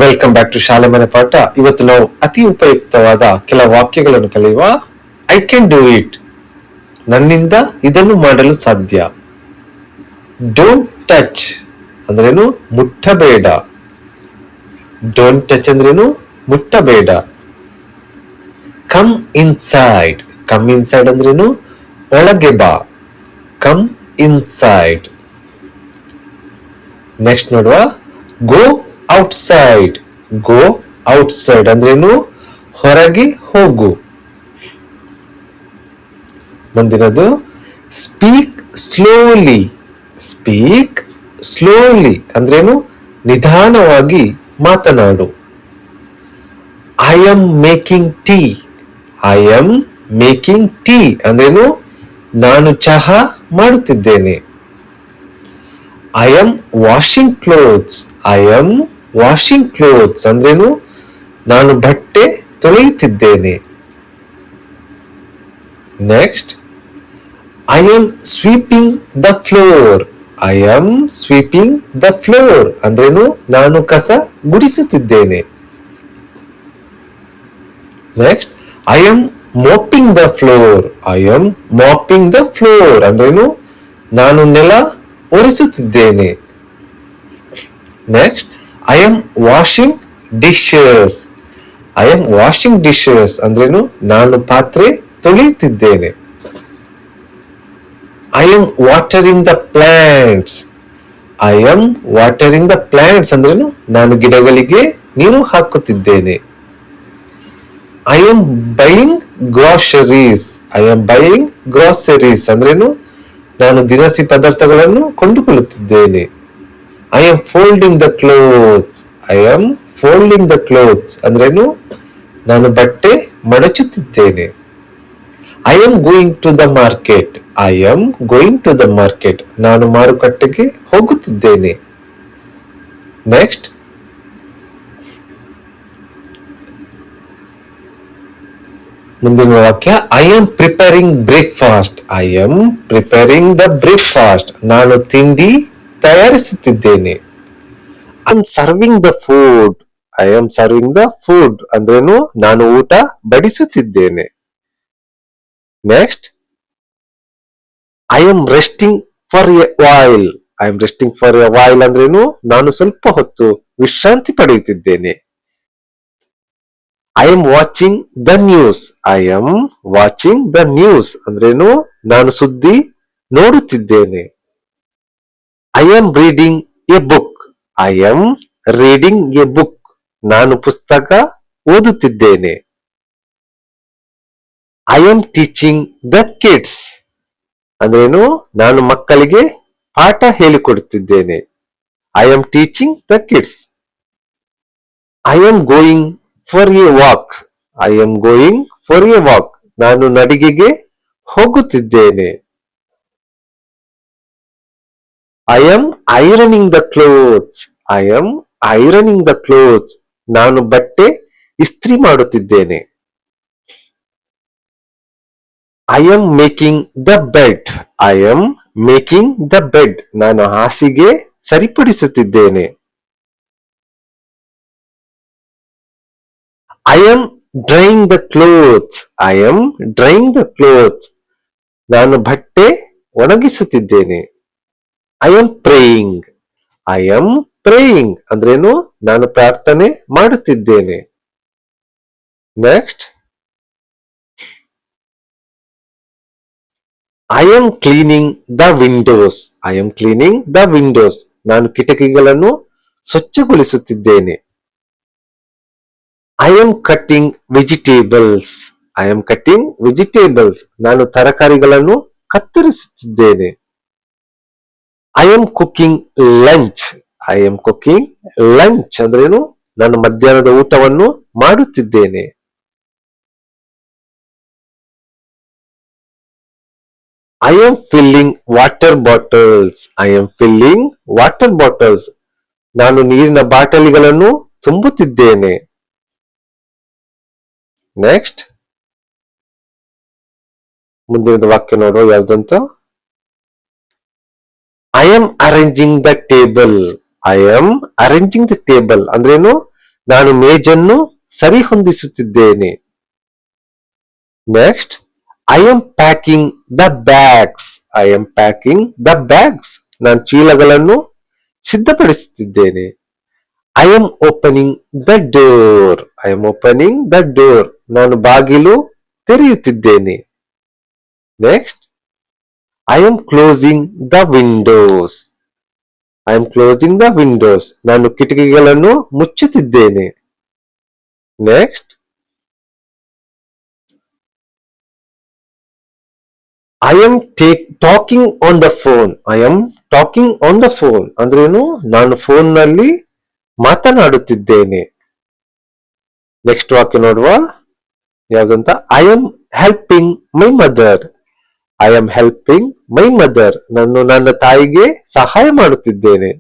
Welcome back to ಶಾಲೆ ಮನೆ ಪಾಠ. ಇವತ್ತು ನಾವು ಅತಿ ಉಪಯುಕ್ತವಾದ ಕೆಲ ವಾಕ್ಯಗಳನ್ನು ಕಲಿಯುವ. ಐ ಕ್ಯಾನ್ ಡೂ ಇಟ್, ನನ್ನಿಂದ ಇದನ್ನು ಮಾಡಲು ಸಾಧ್ಯ. ಡೋಂಟ್ ಟಚ್ ಅಂದ್ರೇನು, ಮುಟ್ಟಬೇಡ. ಡೋಂಟ್ ಟಚ್ ಅಂದ್ರೇನು, ಮುಟ್ಟಬೇಡ. ಕಮ್ ಇನ್ಸೈಡ್, ಕಮ್ ಇನ್ಸೈಡ್ ಅಂದ್ರೇನು, ಒಳಗೆ ಬಾ. Come inside. ನೆಕ್ಸ್ಟ್ ನೋಡುವ, ಗೋ ಔಟ್ಸೈಡ್. ಗೋ ಔಟ್ಸೈಡ್ ಅಂದ್ರೇನು, ಹೊರಗೆ ಹೋಗು. ಮುಂದಿನದು, ಸ್ಪೀಕ್ ಸ್ಲೋಲಿ. ಸ್ಪೀಕ್ ಸ್ಲೋಲಿ ಅಂದ್ರೇನು, ನಿಧಾನವಾಗಿ ಮಾತನಾಡು. I am making tea. I am making tea ಅಂದ್ರೇನು, ನಾನು ಚಹಾ ಮಾಡುತ್ತಿದ್ದೇನೆ. I am washing clothes. I am washing clothes ಅಂದ್ರೇನು, ನಾನು ಬಟ್ಟೆ ತೊಳೆಯುತ್ತಿದ್ದೇನೆ. Next, I am sweeping the floor. I am sweeping the floor ಅಂದ್ರೇನು, ನಾನು ಕಸ ಗುಡಿಸುತ್ತಿದ್ದೇನೆ. Next, I am mopping the floor. I am mopping the floor ಅಂದ್ರೇನು, ನಾನು ನೆಲ ಒರೆಸುತ್ತಿದ್ದೇನೆ. Next, I am washing dishes. I am washing dishes ಅಂದ್ರೇನು, ನಾನು ಪಾತ್ರೆ ತೊಳೆಯುತ್ತಿದ್ದೇನೆ. I am watering the plants. I am watering the plants ಅಂದ್ರೇನು, ನಾನು ಗಿಡಗಳಿಗೆ ನೀರು ಹಾಕುತ್ತಿದ್ದೇನೆ. I am buying groceries. I am buying groceries ಅಂದ್ರೇನು, ನಾನು ದಿನಸಿ ಪದಾರ್ಥಗಳನ್ನು ಕೊಂಡುಕೊಳ್ಳುತ್ತಿದ್ದೇನೆ. I am folding the clothes. I am folding the clothes ಅಂದ್ರೇನು, ನಾನು ಬಟ್ಟೆ ಮಡಚುತ್ತಿದ್ದೇನೆ. I am going to the market. I am going to the market, ನಾನು ಮಾರುಕಟ್ಟೆಗೆ ಹೋಗುತ್ತಿದ್ದೇನೆ. ನೆಕ್ಸ್ಟ್, ಮುಂದಿನ ವಾಕ್ಯ, I am preparing breakfast. I am preparing the breakfast, ನಾನು ತಿಂಡಿ ತಯಾರಿಸುತ್ತಿದ್ದೇನೆ. I am serving the food. I am serving the food ಅಂದ್ರೇನು, ನಾನು ಊಟ ಬಡಿಸುತ್ತಿದ್ದೇನೆ. Next, I am resting for a while. I am resting for a while ಅಂದ್ರೇನು, ನಾನು ಸ್ವಲ್ಪ ಹೊತ್ತು ವಿಶ್ರಾಂತಿ ಪಡೆಯುತ್ತಿದ್ದೇನೆ. I am watching the news. I am watching the news ಅಂದ್ರೇನು, ನಾನು ಸುದ್ದಿ ನೋಡುತ್ತಿದ್ದೇನೆ. I am reading a book. I am reading a book, ನಾನು ಪುಸ್ತಕ ಓದುತ್ತಿದ್ದೇನೆ. I am teaching the kids ಅಂದ್ರೇನು, ನಾನು ಮಕ್ಕಳಿಗೆ ಪಾಠ ಹೇಳಿಕೊಡುತ್ತಿದ್ದೇನೆ. I am teaching the kids. I am going for a walk. I am going for a walk, ನಾನು ನಡಿಗೆಗೆ ಹೋಗುತ್ತಿದ್ದೇನೆ. I am ironing the clothes. I am ironing the clothes, ನಾನು ಬಟ್ಟೆ ಇಸ್ತ್ರಿ ಮಾಡುತ್ತಿದ್ದೇನೆ. I am making the bed. I am making the bed, ನಾನು ಹಾಸಿಗೆ ಸರಿಪಡಿಸುತ್ತಿದ್ದೇನೆ. I am drying the clothes. I am drying the clothes, ನಾನು ಬಟ್ಟೆ ಒಣಗಿಸುತ್ತಿದ್ದೇನೆ. I am praying. I am praying ಅಂದ್ರೇನು, ನಾನು ಪ್ರಾರ್ಥನೆ ಮಾಡುತ್ತಿದ್ದೇನೆ. Next, I am cleaning the windows. I am cleaning the windows, ನಾನು ಕಿಟಕಿಗಳನ್ನು ಸ್ವಚ್ಛಗೊಳಿಸುತ್ತಿದ್ದೇನೆ. I am cutting vegetables. I am cutting vegetables, ನಾನು ತರಕಾರಿಗಳನ್ನು ಕತ್ತರಿಸುತ್ತಿದ್ದೇನೆ. I am cooking lunch. I am cooking lunch ಅಂದ್ರೇನು, ನಾನು ಮಧ್ಯಾಹ್ನದ ಊಟವನ್ನು ಮಾಡುತ್ತಿದ್ದೇನೆ. I am filling water bottles. I am filling water bottles, ನಾನು ನೀರಿನ ಬಾಟಲಿಗಳನ್ನು ತುಂಬುತ್ತಿದ್ದೇನೆ. ನೆಕ್ಸ್ಟ್, ಮುಂದಿನ ವಾಕ್ಯ ನೋಡುವ ಯಾವ್ದಂತ. I am arranging the table. I am arranging the table ಅಂದ್ರೇನು, ನಾನು ಮೇಜನ್ನು ಸರಿಹೊಂದಿಸುತ್ತಿದ್ದೇನೆ. Next, I am packing the bags. I am packing the bags. ನಾನು ಚೀಲಗಳನ್ನು ಸಿದ್ಧಪಡಿಸುತ್ತಿದ್ದೇನೆ. I am opening the door. I am opening the door. ನಾನು ಬಾಗಿಲು ತೆರೆಯುತ್ತಿದ್ದೇನೆ. Next, I am closing the windows. I am closing the windows. ನಾನು ಕಿಟಕಿಗಳನ್ನು ಮುಚ್ಚುತ್ತಿದ್ದೇನೆ. Next, I am talking on the phone. I am talking on the phone ಅಂದ್ರೇನು? ನಾನು phone ನಲ್ಲಿ ಮಾತನಾಡುತ್ತಿದ್ದೇನೆ. ನೆಕ್ಸ್ಟ್ ವಾಕ್ಯ ನೋಡುವ ಯಾವ್ದಂತ. I am helping my mother. I am helping my mother. ನಾನು ನನ್ನ ತಾಯಿಗೆ ಸಹಾಯ ಮಾಡುತ್ತಿದ್ದೇನೆ.